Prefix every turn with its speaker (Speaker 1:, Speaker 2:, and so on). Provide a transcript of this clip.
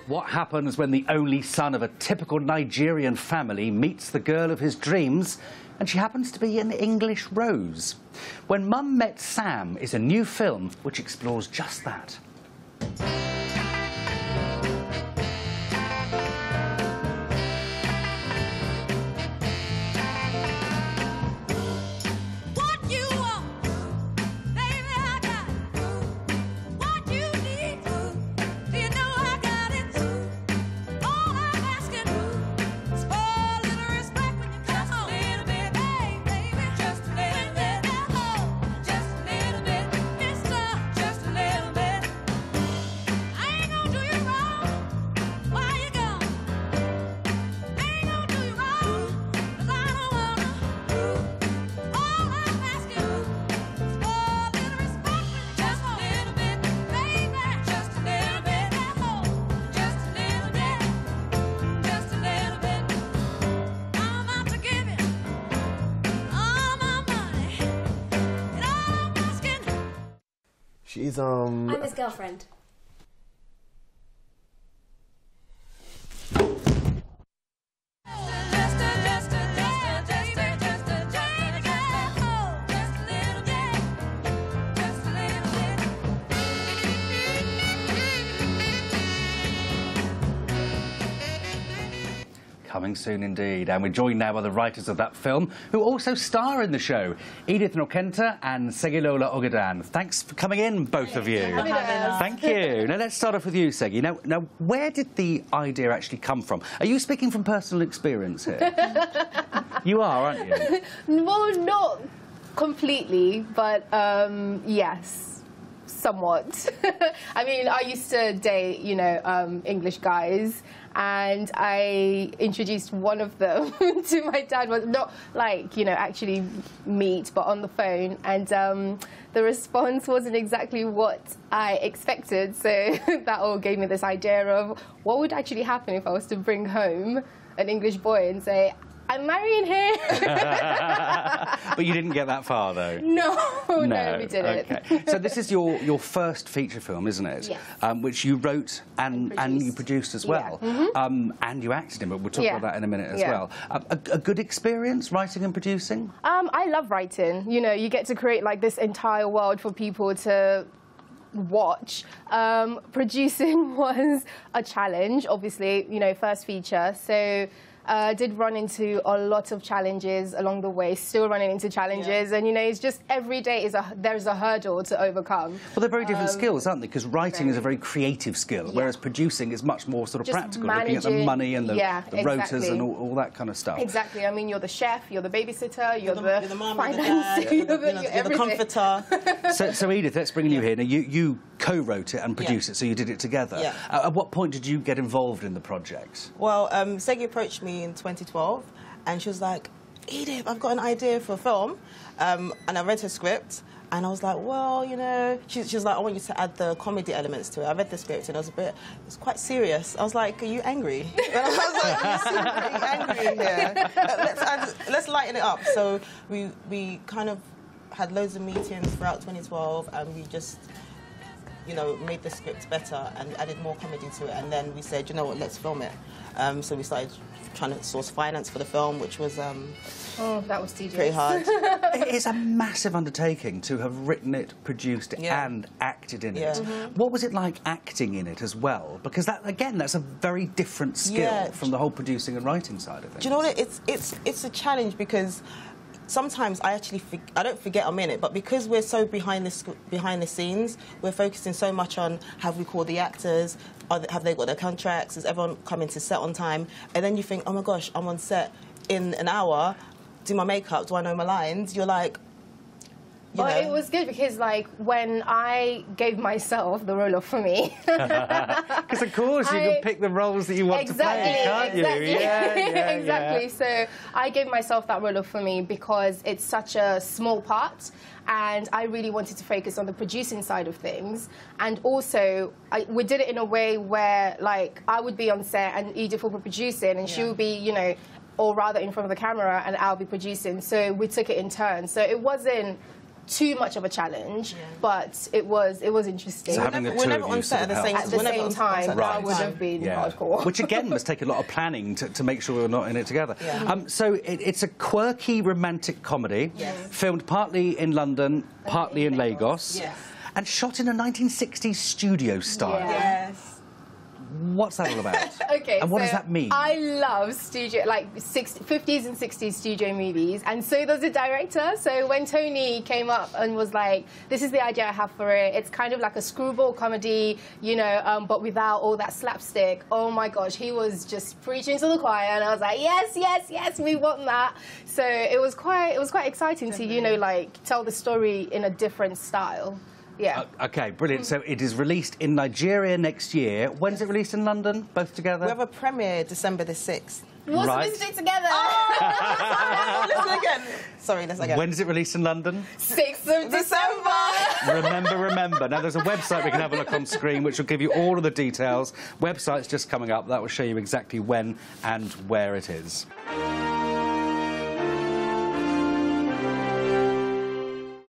Speaker 1: What happens when the only son of a typical Nigerian family meets the girl of his dreams, and she happens to be an English Rose? When Mum Met Sam is a new film which explores just that.
Speaker 2: She's
Speaker 3: I'm his girlfriend.
Speaker 1: Coming soon indeed, and we're joined now by the writers of that film, who also star in the show, Edith Nwekenta and Segilola Ogidan. Thanks for coming in, both of you. Thank you. Now let's start off with you, Segi. Now, where did the idea actually come from? Are you speaking from personal experience here? You are, aren't you?
Speaker 4: Well, not completely, but yes, somewhat. I mean, I used to date, you know, English guys, and I introduced one of them to my dad. Was not like, you know, actually meet, but on the phone, and the response wasn't exactly what I expected. So that all gave me this idea of what would actually happen if I was to bring home an English boy and say, I'm marrying him.
Speaker 1: But you didn't get that far, though.
Speaker 4: No, we didn't.
Speaker 1: Okay. So this is your first feature film, isn't it?
Speaker 4: Yes.
Speaker 1: Which you wrote and you produced as well.
Speaker 4: Yeah. Mm-hmm.
Speaker 1: And you acted in, but we'll talk about that in a minute as well. A good experience writing and producing? I
Speaker 4: love writing. You know, you get to create like this entire world for people to watch. Producing was a challenge, obviously, you know, first feature. So did run into a lot of challenges along the way, still running into challenges, and you know, it's just every day there's a hurdle to overcome.
Speaker 1: Well, they're very different skills, aren't they? Because writing is a very creative skill, whereas producing is much more sort of practical, looking at the money and the rotors and all that kind of stuff.
Speaker 4: Exactly. I mean, you're the chef, you're the babysitter, you're the
Speaker 5: mum,
Speaker 4: finance,
Speaker 5: you're the comforter.
Speaker 1: So Edith, let's bring you here. Now, you co-wrote it and produced it, so you did it together.
Speaker 5: Yeah.
Speaker 1: At what point did you get involved in the project?
Speaker 5: Well, Segi approached me in 2012, and she was like, Edith, I've got an idea for a film. And I read her script, and I was like, well, you know, she was like, I want you to add the comedy elements to it. I read the script, and it was quite serious. I was like, are you angry? And I was like, you seem pretty angry here. Let's lighten it up. So we kind of had loads of meetings throughout 2012, and we just, you know, made the script better and added more comedy to it. And then we said, you know what, let's film it. So we started trying to source finance for the film, which was
Speaker 4: that was tedious.
Speaker 5: Pretty hard.
Speaker 1: It's a massive undertaking to have written it, produced it, and acted in it. What was it like acting in it as well? Because that, again, that's a very different skill from the whole producing and writing side of things.
Speaker 5: Do you know what? It's a challenge, because sometimes I don't forget I'm in it, but because we're so behind the scenes, we're focusing so much on, have we called the actors, have they got their contracts, is everyone coming to set on time, and then you think, oh my gosh, I'm on set in an hour, do my makeup, do I know my lines? You're like, you know.
Speaker 4: It was good because, like, when I gave myself the role of Fumi...
Speaker 1: Because, of course, you can pick the roles that you want to play, can't you?
Speaker 4: Exactly. So I gave myself that role of Fumi because it's such a small part, and I really wanted to focus on the producing side of things. And also, we did it in a way where, like, I would be on set and Edith would be producing, and she would be, you know, or rather in front of the camera, and I'll be producing. So we took it in turns. So it wasn't too much of a challenge, but it was interesting.
Speaker 1: So having the
Speaker 5: we're
Speaker 1: two
Speaker 5: never
Speaker 1: of
Speaker 5: on
Speaker 1: you
Speaker 5: set at the
Speaker 1: sort of
Speaker 5: same
Speaker 1: helped.
Speaker 4: At the
Speaker 5: We're never
Speaker 4: same
Speaker 5: on
Speaker 4: time,
Speaker 5: set at
Speaker 4: that
Speaker 5: the
Speaker 4: would
Speaker 5: same
Speaker 4: have been
Speaker 1: Yeah.
Speaker 4: hardcore.
Speaker 1: Which again must take a lot of planning to make sure we're not in it together.
Speaker 5: Yeah.
Speaker 1: So it's a quirky romantic comedy,
Speaker 5: Yes.
Speaker 1: filmed partly in London, partly in Lagos,
Speaker 5: Yes.
Speaker 1: and shot in a 1960s studio style.
Speaker 4: Yeah.
Speaker 5: Yes.
Speaker 1: What's that all about?
Speaker 4: Okay,
Speaker 1: And what
Speaker 4: so
Speaker 1: does that mean?
Speaker 4: I love studio, like 50s and 60s studio movies, and so does the director. So when Tony came up and was like, this is the idea I have for it, it's kind of like a screwball comedy, you know, but without all that slapstick. Oh my gosh, he was just preaching to the choir, and I was like, yes, yes, yes, we want that. So it was quite exciting to, you know, like tell the story in a different style. Yeah.
Speaker 1: Okay, brilliant. So it is released in Nigeria next year. When's it released in London? Both together?
Speaker 5: We have a premiere December the 6th.
Speaker 4: We'll
Speaker 1: Right.
Speaker 4: listen to it together.
Speaker 5: Listen again. Sorry, let's again.
Speaker 1: When's it released in London?
Speaker 4: 6th of December.
Speaker 1: Remember. Now, there's a website we can have a look on screen which will give you all of the details. Website's just coming up. That will show you exactly when and where it is.